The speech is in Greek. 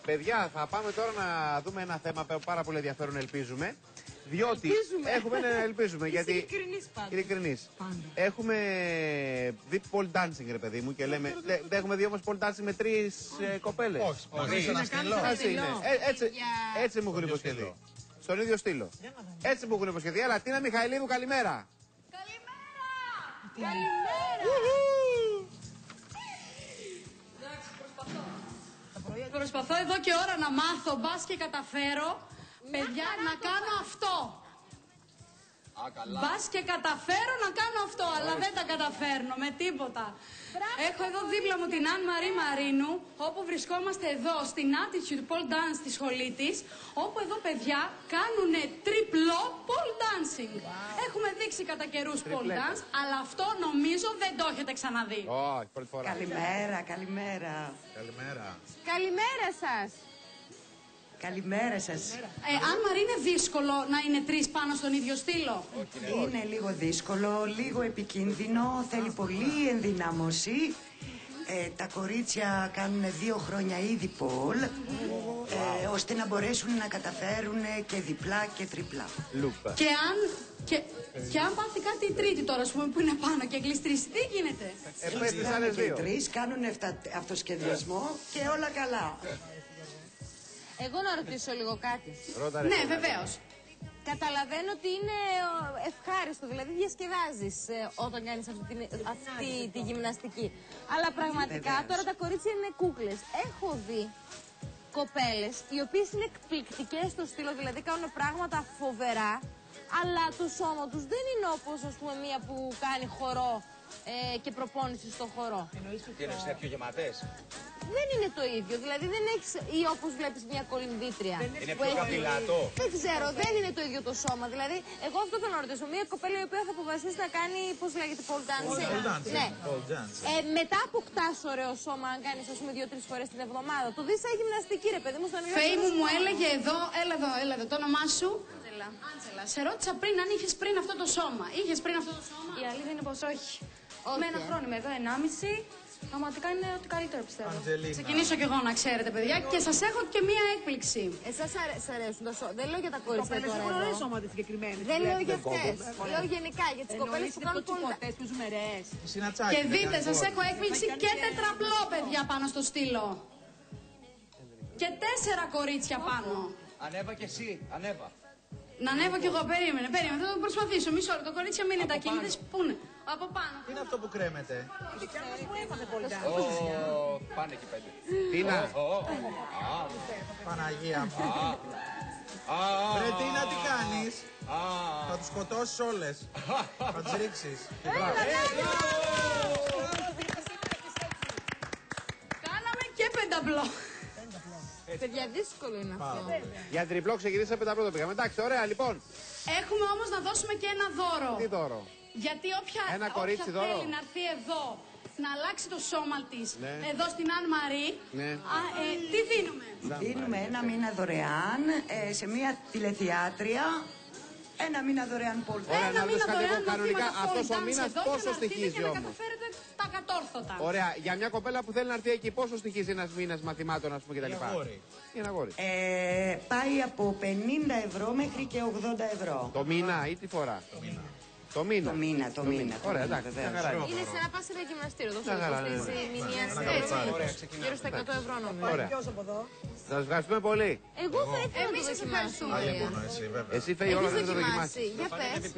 Παιδιά, θα πάμε τώρα να δούμε ένα θέμα πάρα πολύ ενδιαφέρον, ελπίζουμε. Διότι έχουμε να ελπίζουμε. Γιατί. Ειλικρινής. Έχουμε δει pole dancing, ρε παιδί μου, και λέμε. Δεν έχουμε δει όμως pole dancing με 3 κοπέλες. Όχι, έτσι μου έχουν υποσχεθεί. Στον ίδιο στήλο. Έτσι μου έχουν υποσχεθεί. Αλλά Τίνα Μιχαηλίδου, καλημέρα. Καλημέρα. Προσπαθώ εδώ και ώρα να μάθω, μπας και καταφέρω, παιδιά, να κάνω αυτό. Μπας και καταφέρω να κάνω αυτό, αλλά δεν τα καταφέρνω με τίποτα. Έχω εδώ δίπλα μου την Αν Μαρή Μαρίνου, όπου βρισκόμαστε εδώ στην Attitude Pole Dance στη σχολή της, όπου εδώ παιδιά κάνουνε τριπλό pole dancing. Έχουμε δείξει κατά καιρούς pole dance, αλλά αυτό νομίζω δεν το έχετε ξαναδεί. Όχι, πρώτη φορά. Καλημέρα, καλημέρα. Καλημέρα σας. Καλημέρα σας. Αν Μαρή, είναι δύσκολο να είναι 3 πάνω στον ίδιο στήλο? Είναι λίγο δύσκολο, λίγο επικίνδυνο, θέλει πολύ ενδυνάμωση. Τα κορίτσια κάνουν 2 χρόνια ήδη πολ, ώστε να μπορέσουν να καταφέρουν και διπλά και τριπλά. Και αν πάθει κάτι η τρίτη τώρα, ας πούμε, που είναι πάνω και γλιστρήσει, τι γίνεται? Και οι 3 κάνουν αυτοσχεδιασμό και όλα καλά. Εγώ να ρωτήσω λίγο κάτι. Ναι, βεβαίως. Καταλαβαίνω ότι είναι ευχάριστο, δηλαδή διασκεδάζεις όταν κάνεις αυτή τη γυμναστική. Αλλά πραγματικά τώρα τα κορίτσια είναι κούκλες. Έχω δει κοπέλες οι οποίες είναι εκπληκτικές στο στήλο, δηλαδή κάνουν πράγματα φοβερά, αλλά το σώμα τους δεν είναι όπως, ας πούμε, μία που κάνει χορό και προπόνηση στο χορό. Τι είναι, πιο γεμάτες? Δεν είναι το ίδιο, δηλαδή δεν έχεις, ή όπως βλέπεις μια κολυμβήτρια. Είναι πιο καπηλάτο. Δεν ξέρω, δεν είναι το ίδιο το σώμα. Δηλαδή, εγώ αυτό θέλω να ρωτήσω. Μια κοπέλα η οποία θα αποφασίσει να κάνει, πώς λέγεται, pole dancing. Ναι. Μετά αποκτάς ωραίο σώμα, αν κάνεις, ας πούμε, 2-3 φορές την εβδομάδα. Το δεις σαν γυμναστική, ρε παιδί μου, στον Φέη μου έλεγε εδώ, έλα εδώ, το όνομά σου. Άντζελα. Σε ρώτησα πριν αν είχες πριν αυτό το σώμα. Είχες πριν αυτό το σώμα? Η αλήθεια είναι πως όχι. Με ένα χρόνο είμαι εδώ, 1,5. Πραγματικά είναι ότι καλύτερο πιστεύω. Ξεκινήσω κι εγώ, να ξέρετε, παιδιά, και σας έχω και μία έκπληξη. Εσάς αρέσουν τα σώματα? Δεν λέω για τα κορίτσια τώρα. Έχουν ωραίες σώματα συγκεκριμένες. Δεν λέω για αυτές. Λέω γενικά για τις κοπέλες που κάνουν πολλά. Και δείτε, σας έχω έκπληξη και τετραπλό, παιδιά, πάνω στο στήλο. Και 4 κορίτσια πάνω. Ανέβα κι εσύ, ανέβα. Να ανέβω κι εγώ, περίμενε, θα το προσπαθήσω. Μισό λεπτό, κορίτσια, μην είναι τα κινητές. Πού είναι? Από πάνω. Τι είναι αυτό που κρέμεται? Πάνε εκεί 5. Τι είναι? Παναγία μου. Ρε Τίνα, τι κάνεις? Θα τους σκοτώσεις όλες. Θα τις ρίξεις. Κάναμε και πενταπλό. Παιδιά, δύσκολο είναι αυτό. Για τριπλό ξεκινήσαμε πενταπλό, το πήγαμε. Εντάξει, ωραία, λοιπόν. Έχουμε όμως να δώσουμε και ένα δώρο. Τι δώρο? Γιατί όποια δώρο θέλει να έρθει εδώ να αλλάξει το σώμα της, εδώ στην Αν Μαρή, τι δίνουμε? Δίνουμε 1 μήνα δωρεάν σε μια τηλεθεάτρια. 1 μήνα δωρεάν pole dance. Ωραία, να δεις κάτι εγώ κανονικά. Αυτός ο μήνας πόσο στοιχίζει όμως? Να καταφέρετε τα κατόρθωτα. Ωραία, για μια κοπέλα που θέλει να έρθει εκεί, πόσο στοιχίζει ένας μήνας μαθημάτων, ας πούμε, κτλ. Για ένα αγόρι. Πάει από 50 ευρώ μέχρι και 80 ευρώ. Το μήνα ή τη φορά? Το μήνα. Το μήνα. Ωραία, εντάξει. Είναι σαν να πας σε ένα γυμναστήριο. Εδώ στη μηνιαία γύρω στα 100 ευρώ νομίζω. Ωραία. Σας ευχαριστούμε πολύ. Εγώ θα ήθελα να το δοκιμάσω. Εσύ Φέη όλα δεν το δοκιμάσεις. Για πες.